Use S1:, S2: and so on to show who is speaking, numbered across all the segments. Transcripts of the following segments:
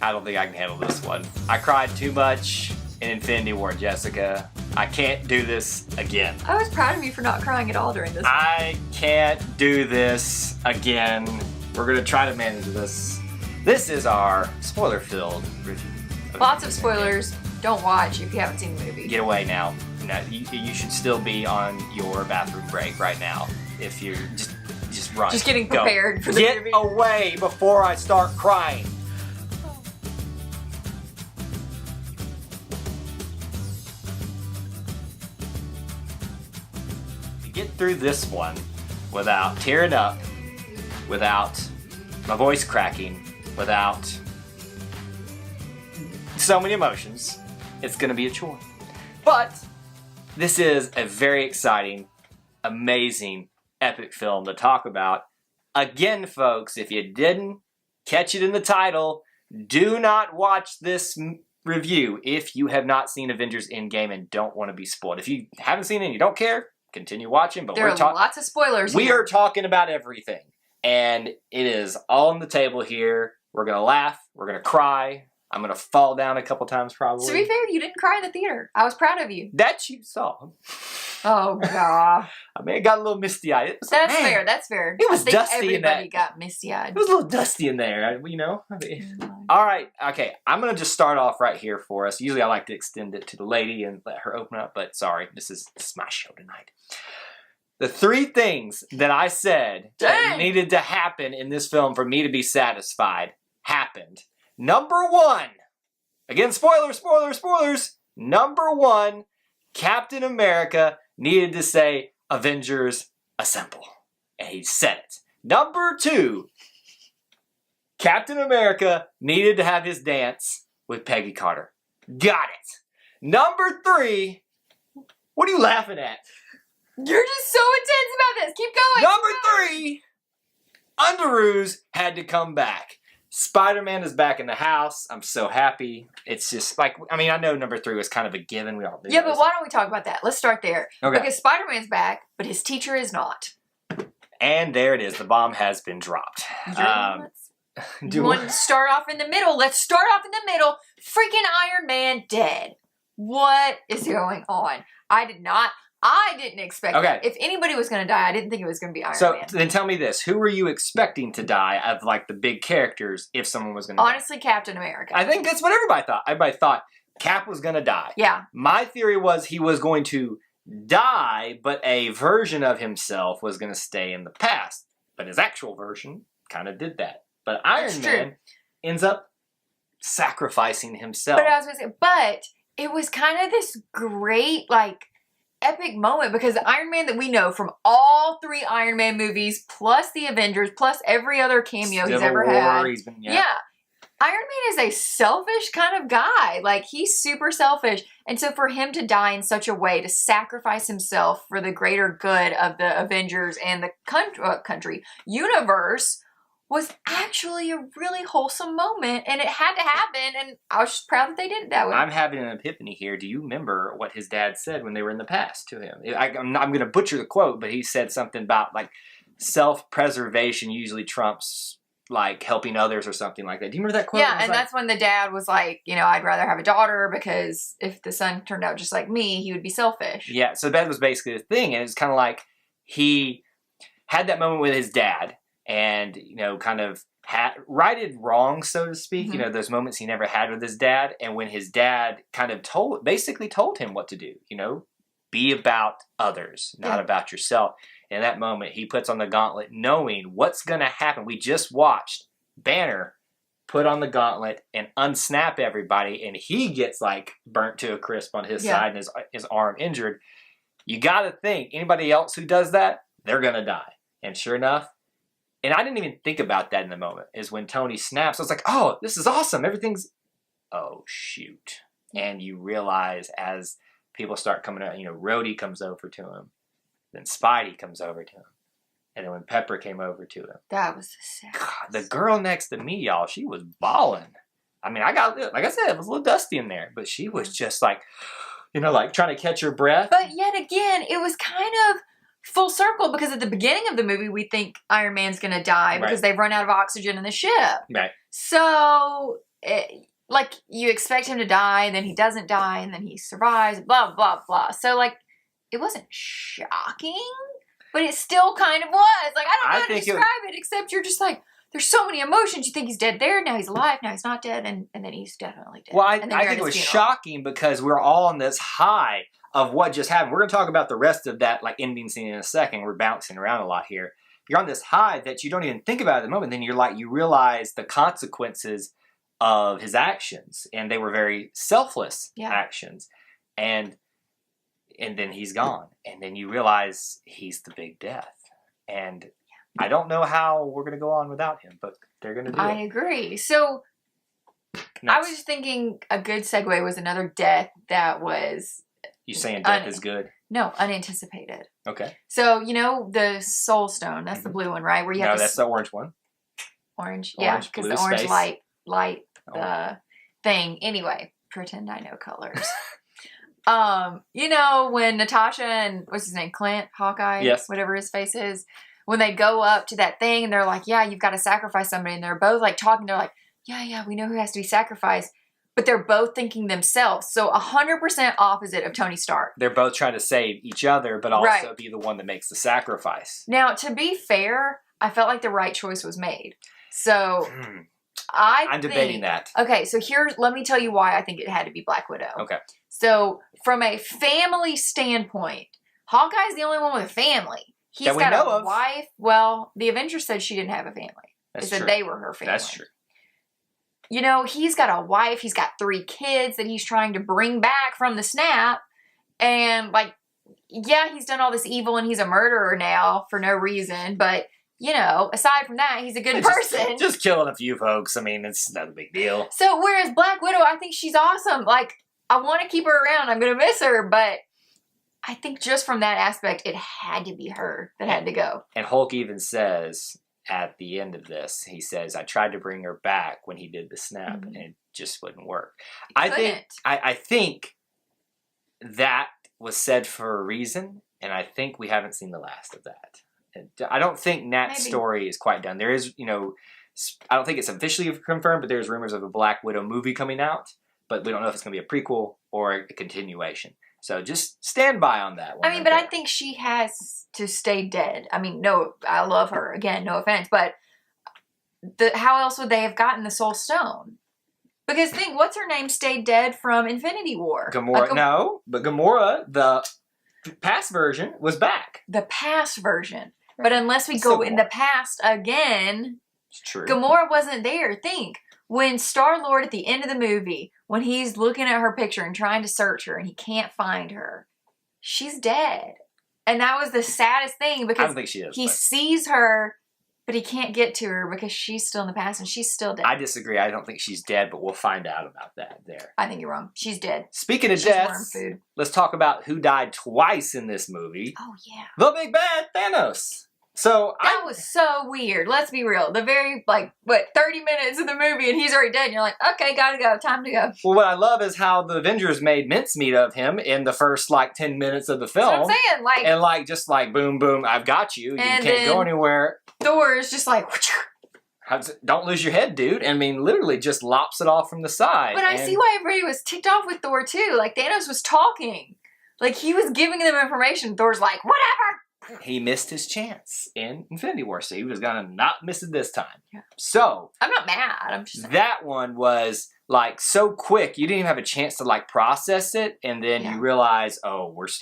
S1: I don't think I can handle this one. I cried too much in Infinity War, Jessica. I can't do this again.
S2: I was proud of you for not crying at all during this.
S1: I can't do this again. We're gonna try to manage this. This is our spoiler-filled review.
S2: Lots of spoilers. Don't watch if you haven't seen the movie.
S1: Get away now. No, you should still be on your bathroom break right now. If you're just run.
S2: Just getting
S1: Go.
S2: prepared for the
S1: Get
S2: movie.
S1: away before I start crying. To get through this one without tearing up, without my voice cracking, without so many emotions, it's gonna be a chore. But this is a very exciting, amazing, epic film to talk about. Again, folks, if you didn't catch it in the title, do not watch this review if you have not seen Avengers Endgame and don't want to be spoiled. If you haven't seen it and you don't care, continue watching. But
S2: there are lots of spoilers
S1: We
S2: here.
S1: are talking about everything. And it is all on the table here. We're going to laugh. We're going to cry. I'm going to fall down a couple times probably.
S2: To be fair, you didn't cry in the theater. I was proud of you.
S1: That you saw.
S2: Oh, God.
S1: I mean, it got a little misty-eyed.
S2: That's fair. That's fair.
S1: It was
S2: I think
S1: dusty in that.
S2: Everybody got misty-eyed.
S1: It was a little dusty in there, you know? I mean, all right. Okay. I'm going to just start off right here for us. Usually I like to extend it to the lady and let her open up, but sorry. This is my show tonight. The 3 things that I said that needed to happen in this film for me to be satisfied happened. Number 1. Again, spoilers. Number 1, Captain America needed to say, Avengers Assemble. And he said it. Number 2, Captain America needed to have his dance with Peggy Carter. Got it. Number 3, what are you laughing at?
S2: You're just so intense about this. Keep going.
S1: Number 3, Underoos had to come back. Spider-Man is back in the house. I'm so happy. It's just like, I mean, I know number 3 was kind of a given. We all knew
S2: Yeah,
S1: that
S2: but
S1: was-
S2: why don't we talk about that? Let's start there.
S1: Okay.
S2: Because Spider-Man's back, but his teacher is not.
S1: And there it is. The bomb has been dropped.
S2: You want to start off in the middle? Let's start off in the middle. Freaking Iron Man dead. What is going on? I didn't expect that. If anybody was going to die, I didn't think it was going to be Iron Man.
S1: So then tell me this. Who were you expecting to die of like the big characters if someone was going to die?
S2: Honestly, Captain America.
S1: I think that's what everybody thought. Everybody thought Cap was going to die.
S2: Yeah.
S1: My theory was he was going to die, but a version of himself was going to stay in the past. But his actual version kind of did that. But Iron Man ends up sacrificing himself.
S2: But I was going to say, but it was kind of this great, like, epic moment because the Iron Man that we know from all 3 Iron Man movies, plus the Avengers, plus every other cameo he's ever had. Yeah. Iron Man is a selfish kind of guy. Like, he's super selfish. And so for him to die in such a way, to sacrifice himself for the greater good of the Avengers and the universe, was actually a really wholesome moment. And it had to happen. And I was just proud that they did it that way.
S1: I'm having an epiphany here. Do you remember what his dad said when they were in the past to him? I'm going to butcher the quote, but he said something about, like, self-preservation usually trumps, like, helping others or something like that. Do you remember that quote?
S2: Yeah, and that's when the dad was like, you know, I'd rather have a daughter because if the son turned out just like me, he would be selfish.
S1: Yeah, so that was basically the thing. And it's kind of like he had that moment with his dad and, you know, kind of righted wrong, so to speak. You know, those moments he never had with his dad. And when his dad kind of basically told him what to do, you know, be about others, not about yourself. In that moment, he puts on the gauntlet knowing what's going to happen. We just watched Banner put on the gauntlet and unsnap everybody, and he gets, like, burnt to a crisp on his side and his arm injured. You got to think, anybody else who does that, they're going to die. And sure enough, and I didn't even think about that in the moment, is when Tony snaps, I was like, oh, this is awesome. Everything's, oh, shoot. And you realize as people start coming out, you know, Rhodey comes over to him. Then Spidey comes over to him. And then when Pepper came over to him.
S2: That was the saddest.
S1: God, the girl next to me, y'all, she was bawling. I mean, like I said, it was a little dusty in there. But she was just like, you know, like trying to catch her breath.
S2: But yet again, it was kind of full circle because at the beginning of the movie, we think Iron Man's going to die because they've run out of oxygen in the ship.
S1: Right.
S2: So like, you expect him to die, and then he doesn't die, and then he survives, blah, blah, blah. So, like, it wasn't shocking, but it still kind of was. Like, I don't know how to describe it, except you're just like, there's so many emotions. You think he's dead there, now he's alive, now he's not dead, and then he's definitely dead.
S1: Well, I think it was shocking because we're all on this high of what just happened. We're going to talk about the rest of that, like, ending scene in a second. We're bouncing around a lot here. You're on this high that you don't even think about at the moment. Then you're like, you realize the consequences of his actions, and they were very selfless actions, and then he's gone, and then you realize he's the big death, and I don't know how we're going to go on without him, but they're going to do it.
S2: I agree. So I was just thinking a good segue was another death that was...
S1: You saying death is good?
S2: No, unanticipated.
S1: Okay.
S2: So, you know, the Soul Stone, that's the blue one, right? Where you have
S1: that's the orange one.
S2: Orange, yeah, because the orange light the thing. Anyway, pretend I know colors. You know, when Natasha and, what's his name, Clint, Hawkeye, whatever his face is, when they go up to that thing and they're like, yeah, you've got to sacrifice somebody, and they're both like talking, they're like, yeah, we know who has to be sacrificed, but they're both thinking themselves. So 100% opposite of Tony Stark. They're
S1: both trying to save each other, but also be the one that makes the sacrifice.
S2: Now, to be fair, I felt like the right choice was made. So I'm
S1: debating that.
S2: Okay, so let me tell you why I think it had to be Black Widow.
S1: Okay.
S2: So from a family standpoint, Hawkeye's the only one with a family. He's got a wife. Well, the Avengers said she didn't have a family. They said they were her family.
S1: That's true.
S2: You know, he's got a wife. He's got 3 kids that he's trying to bring back from the snap. And, like, yeah, he's done all this evil and he's a murderer now for no reason. But, you know, aside from that, he's a good person.
S1: Just killing a few folks. I mean, it's not a big deal.
S2: So, whereas Black Widow, I think she's awesome. Like, I want to keep her around. I'm going to miss her. But I think just from that aspect, it had to be her that had to go.
S1: And Hulk even says at the end of this, he says, I tried to bring her back when he did the snap, and it just wouldn't work. I think that was said for a reason, and I think we haven't seen the last of that. And I don't think Nat's story is quite done. There is, you know, I don't think it's officially confirmed, but there's rumors of a Black Widow movie coming out, but we don't know if it's going to be a prequel or a continuation. So just stand by on that one.
S2: I mean, but I think she has to stay dead. I mean, no, I love her. Again, no offense. But how else would they have gotten the Soul Stone? Because think, what's her name stayed dead from Infinity War?
S1: Gamora. No, but Gamora, the past version, was back.
S2: The past version. But unless we go in the past again,
S1: it's true.
S2: Gamora wasn't there. Think. When Star-Lord at the end of the movie, when he's looking at her picture and trying to search her and he can't find her, she's dead. And that was the saddest thing because
S1: I don't think she is,
S2: he sees her, but he can't get to her because she's still in the past and she's still dead.
S1: I disagree. I don't think she's dead, but we'll find out about that there.
S2: I think you're wrong. She's dead.
S1: Speaking of deaths, let's talk about who died twice in this movie.
S2: Oh, yeah.
S1: The big bad Thanos. So
S2: that was so weird. Let's be real. The very, 30 minutes of the movie and he's already dead. And you're like, okay, gotta go. Time to go.
S1: Well, what I love is how the Avengers made mincemeat of him in the first, 10 minutes of the film.
S2: That's what I'm saying.
S1: And, boom, boom, I've got you. You can't go anywhere.
S2: Thor is just like...
S1: Don't lose your head, dude. I mean, literally just lops it off from the side.
S2: But I see why everybody was ticked off with Thor, too. Thanos was talking. He was giving them information. Thor's like, whatever!
S1: He missed his chance in Infinity War, so he was gonna not miss it this time. Yeah. So
S2: I'm not mad. I'm just saying.
S1: That one was so quick. You didn't even have a chance to process it, and then you realize,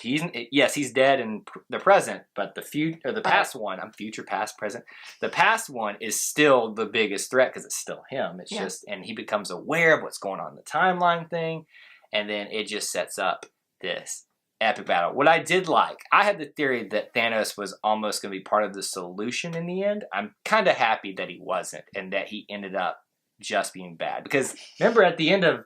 S1: he's dead in the present, but the past one. I'm future, past, present. The past one is still the biggest threat because it's still him. It's just, and he becomes aware of what's going on in the timeline thing, and then it just sets up this epic battle. What I did I had the theory that Thanos was almost going to be part of the solution in the end. I'm kind of happy that he wasn't and that he ended up just being bad. Because remember at the end of,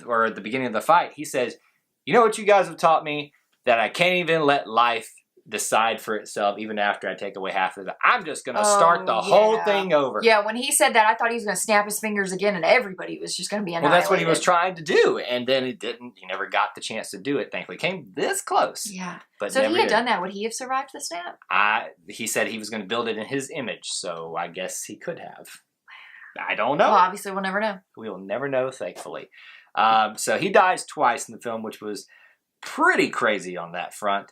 S1: or at the beginning of the fight, he says, you know what you guys have taught me? That I can't even let life decide for itself even after I take away half of it. I'm just going to start the whole thing over.
S2: Yeah, when he said that, I thought he was going to snap his fingers again and everybody was just going to be annihilated.
S1: Well, that's what he was trying to do. And then it didn't. He never got the chance to do it, thankfully. Came this close.
S2: Yeah. But so if he had done that, would he have survived the snap?
S1: He said he was going to build it in his image, so I guess he could have. I don't know.
S2: Well, obviously, we'll never know.
S1: We will never know, thankfully. So he dies twice in the film, which was pretty crazy on that front.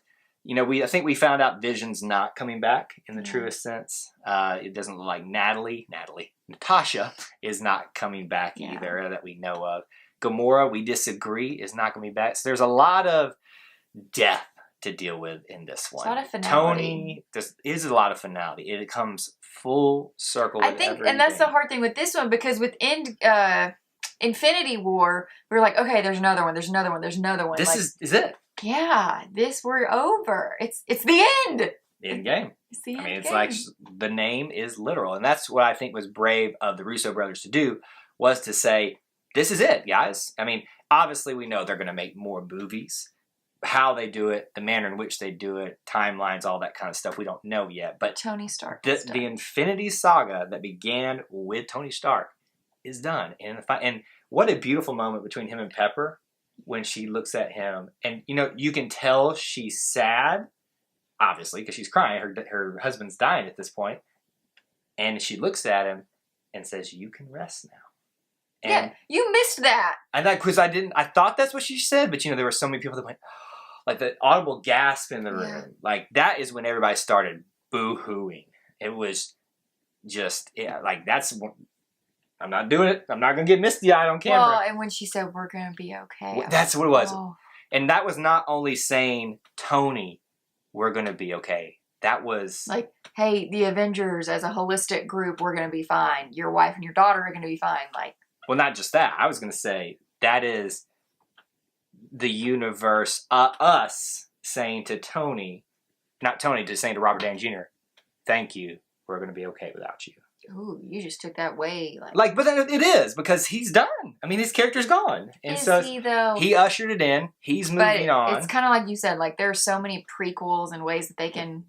S1: I think we found out Vision's not coming back in the truest sense. It doesn't look like Natasha is not coming back either that we know of. Gamora, we disagree, is not going to be back. So there's a lot of death to deal with in this one.
S2: A lot of finality.
S1: Tony, there is a lot of finality. It comes full circle with everything.
S2: And that's the hard thing with this one, because with Infinity War, we were like, okay, there's another one. This is it.
S1: Yeah,
S2: we're over. It's the end.
S1: Endgame.
S2: It's the end.
S1: It's like the name is literal. And that's what I think was brave of the Russo brothers to do, was to say, this is it, guys. I mean, obviously we know they're going to make more movies. How they do it, the manner in which they do it, timelines, all that kind of stuff, we don't know yet. But
S2: Tony Stark.
S1: The Infinity Saga that began with Tony Stark is done. And what a beautiful moment between him and Pepper when she looks at him. And, you can tell she's sad, obviously, because she's crying. Her husband's dying at this point. And she looks at him and says, "You can rest now." And
S2: you missed that.
S1: Because I thought that's what she said, but there were so many people that went, like the audible gasp in the room.
S2: Yeah.
S1: Like that is when everybody started boo-hooing. It was just, that's, I'm not doing it. I'm not going to get misty-eyed on camera.
S2: Well, and when she said, "We're going to be okay."
S1: That's what it was.
S2: Oh.
S1: And that was not only saying, Tony, we're going to be okay. That was...
S2: like, hey, the Avengers as a holistic group, we're going to be fine. Your wife and your daughter are going to be fine.
S1: Well, not just that. I was going to say, that is the universe, us saying to Tony, not Tony, just saying to Robert Downey Jr., thank you, we're going to be okay without you.
S2: Ooh, you just took that way.
S1: But then it is, because he's done. I mean, his character's gone. And
S2: is he, though?
S1: He ushered it in. He's moving on.
S2: It's kind of like you said, there are so many prequels and ways that they can...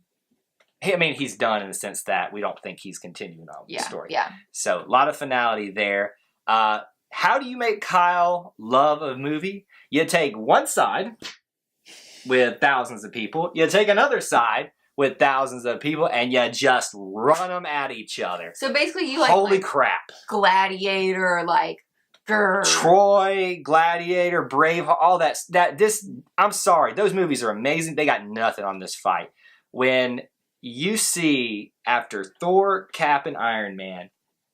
S1: I mean, he's done in the sense that we don't think he's continuing on with the story.
S2: Yeah.
S1: So, a lot of finality there. How do you make Kyle love a movie? You take one side with thousands of people. You take another side with thousands of people, and you just run them at each other.
S2: So basically, you
S1: holy crap,
S2: Gladiator,
S1: Troy, Gladiator, Brave, all that. I'm sorry, those movies are amazing. They got nothing on this fight. When you see after Thor, Cap, and Iron Man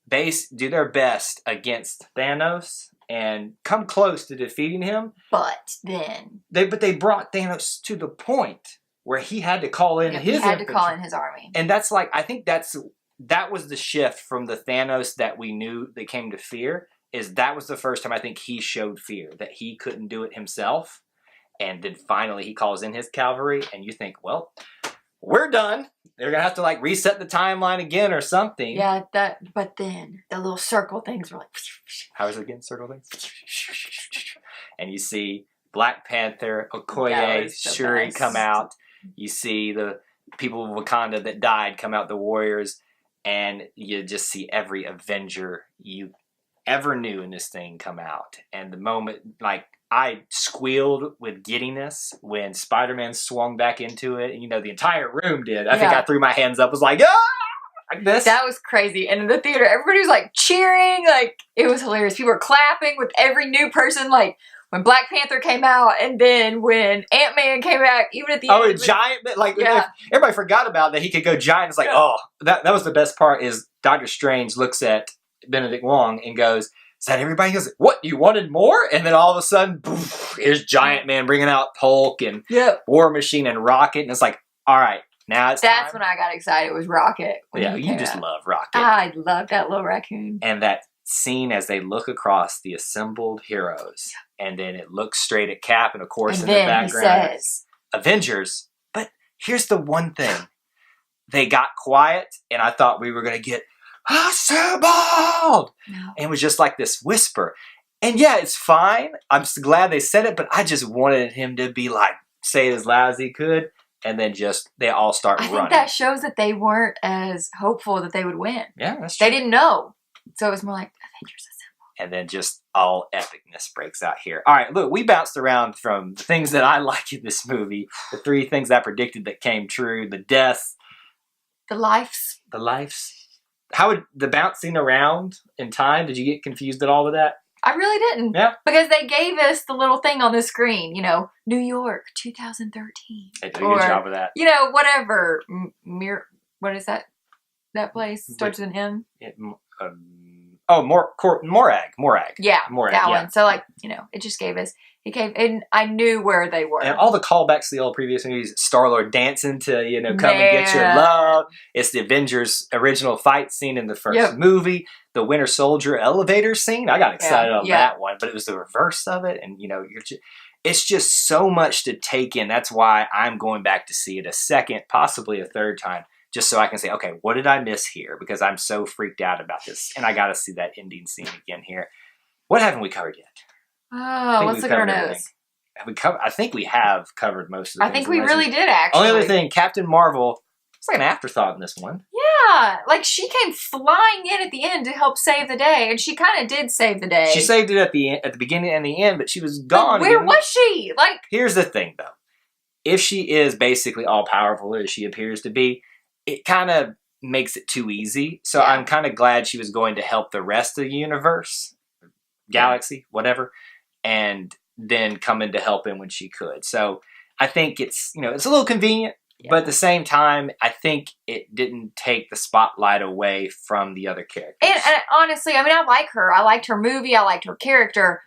S1: do their best against Thanos and come close to defeating him.
S2: But then
S1: they brought Thanos to the point where he had to call in his
S2: army.
S1: And that's I think that was the shift from the Thanos that we knew that came to fear, is that was the first time I think he showed fear, that he couldn't do it himself. And then finally he calls in his cavalry, and you think, well, we're done. They're going to have to reset the timeline again or something.
S2: Yeah, but then the little circle things were
S1: how is it again? Circle things? And you see Black Panther, Okoye, Shuri come out. You see the people of Wakanda that died come out, the warriors. And you just see every Avenger you ever knew in this thing come out. And the moment, I squealed with giddiness when Spider-Man swung back into it. And, the entire room did. I think I threw my hands up, was like, ah! Like this.
S2: That was crazy. And in the theater, everybody was, cheering. It was hilarious. People were clapping with every new person, when Black Panther came out, and then when Ant-Man came back, even at the end.
S1: Oh, a giant, everybody forgot about that he could go giant. It's that was the best part, is Doctor Strange looks at Benedict Wong and goes, is that everybody? He goes, what, you wanted more? And then all of a sudden, poof, here's Giant Man bringing out Hulk and War Machine and Rocket. And it's all right, now it's
S2: That's
S1: time.
S2: when I got excited, was Rocket.
S1: Yeah, you just love Rocket.
S2: I love that little raccoon.
S1: And that scene as they look across the assembled heroes, and then it looks straight at Cap, and of course in the background,
S2: he says,
S1: Avengers. But here's the one thing. They got quiet, and I thought we were going to get assembled! No. And it was just this whisper. And yeah, it's fine. I'm glad they said it, but I just wanted him to be say it as loud as he could, and then they all start running. I think
S2: that shows that they weren't as hopeful that they would win.
S1: Yeah, that's true.
S2: They didn't know. So it was more Avengers assemble.
S1: And then just all epicness breaks out here. All right, look, we bounced around from the things that I like in this movie, the 3 things I predicted that came true, the deaths,
S2: the lives,
S1: how would the bouncing around in time? Did you get confused at all with that?
S2: I really didn't.
S1: Yeah.
S2: Because they gave us the little thing on the screen, you know, New York, 2013.
S1: They did a good job of that.
S2: You know, whatever. What is that? That place starts with an M.
S1: Morag.
S2: Yeah,
S1: Morag,
S2: that one. So, like, you know, it just gave us. And I knew where they were.
S1: And all the callbacks to the old previous movies, Star-Lord dancing to, you know, come and get your love. It's the Avengers original fight scene in the first movie. The Winter Soldier elevator scene. I got excited on that one, but it was the reverse of it. And, you know, it's just so much to take in. That's why I'm going back to see it a second, possibly a third time, just so I can say, okay, what did I miss here? Because I'm so freaked out about this. And I got to see that ending scene again here. What haven't we covered yet?
S2: Oh, let's look at our notes.
S1: I think we have covered most of the things.
S2: I think we really did, actually.
S1: Only other thing, Captain Marvel, it's like an afterthought in this one.
S2: Yeah, like she came flying in at the end to help save the day, and she kind of did save the day.
S1: She saved it at the beginning and the end, but she was gone.
S2: But where was she? Like,
S1: here's the thing, though. If she is basically all-powerful as she appears to be, it kind of makes it too easy. So I'm kind of glad she was going to help the rest of the universe, galaxy, whatever, and then come in to help him when she could. So I think it's, you know, it's a little convenient, but at the same time, I think it didn't take the spotlight away from the other characters.
S2: And honestly, I mean, I like her. I liked her movie. I liked her character.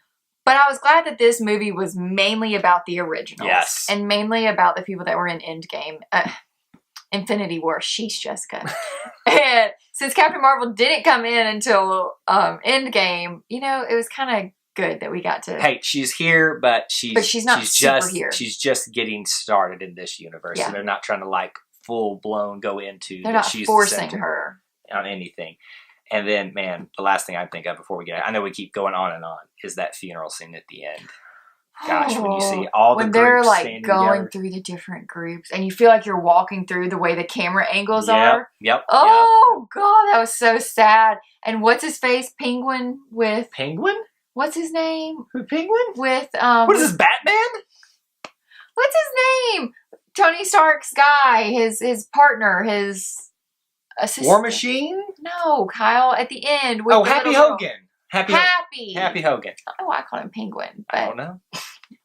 S2: But I was glad that this movie was mainly about the originals.
S1: Yes.
S2: And mainly about the people that were in Endgame. Infinity War. Sheesh, Jessica. And since Captain Marvel didn't come in until Endgame, you know, it was kind of good that we got to.
S1: Hey, she's here, but she's
S2: not super here.
S1: She's just getting started in this universe, so they're not trying to like full blown go into.
S2: They're not forcing her
S1: on anything. And then, man, the last thing I think of before we get, I know we keep going on and on, is that funeral scene at the end. Gosh, when you see all the groups
S2: they're like going
S1: together
S2: through the different groups, and you feel like you're walking through the way the camera angles are.
S1: Yep.
S2: Oh God, that was so sad. And what's his face? Penguin with
S1: Penguin.
S2: What's his name?
S1: Who, Penguin?
S2: With
S1: what is this, Batman?
S2: What's his name? Tony Stark's guy, his partner, his assistant.
S1: War Machine?
S2: No, Kyle. At the end. With
S1: Happy Hogan. Happy Hogan.
S2: Oh, I call him Penguin. But
S1: I don't know.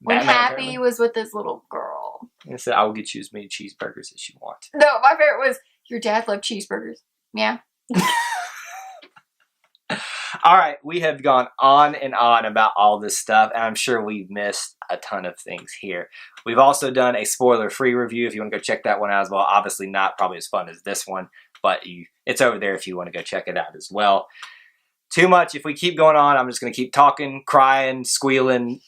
S2: When Happy was with this little girl.
S1: He said, "I will get you as many cheeseburgers as you want."
S2: No, my favorite was, "Your dad loved cheeseburgers." Yeah.
S1: All right, we have gone on and on about all this stuff, and I'm sure we've missed a ton of things here. We've also done a spoiler-free review if you want to go check that one out as well. Obviously not probably as fun as this one, but it's over there if you want to go check it out as well. Too much. If we keep going on, I'm just going to keep talking, crying, squealing,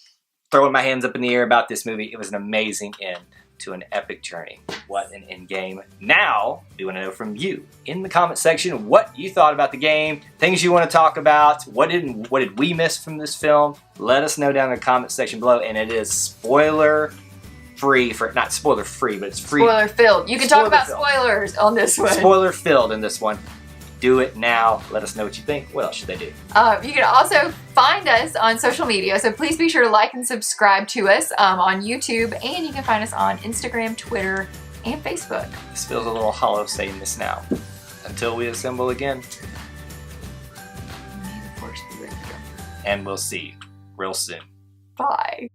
S1: throwing my hands up in the air about this movie. It was an amazing end to an epic journey. What an Endgame. Now, we want to know from you in the comment section what you thought about the game, things you want to talk about, what did we miss from this film? Let us know down in the comment section below, and it is spoiler-free, not spoiler-free, but it's free.
S2: Spoiler-filled. You can talk about spoilers on this one.
S1: Spoiler-filled in this one. Do it now. Let us know what you think. What else should they do?
S2: You can also find us on social media, so please be sure to like and subscribe to us on YouTube, and you can find us on Instagram, Twitter, and Facebook.
S1: This feels a little hollow saying this now. Until we assemble again. And we'll see you real soon.
S2: Bye.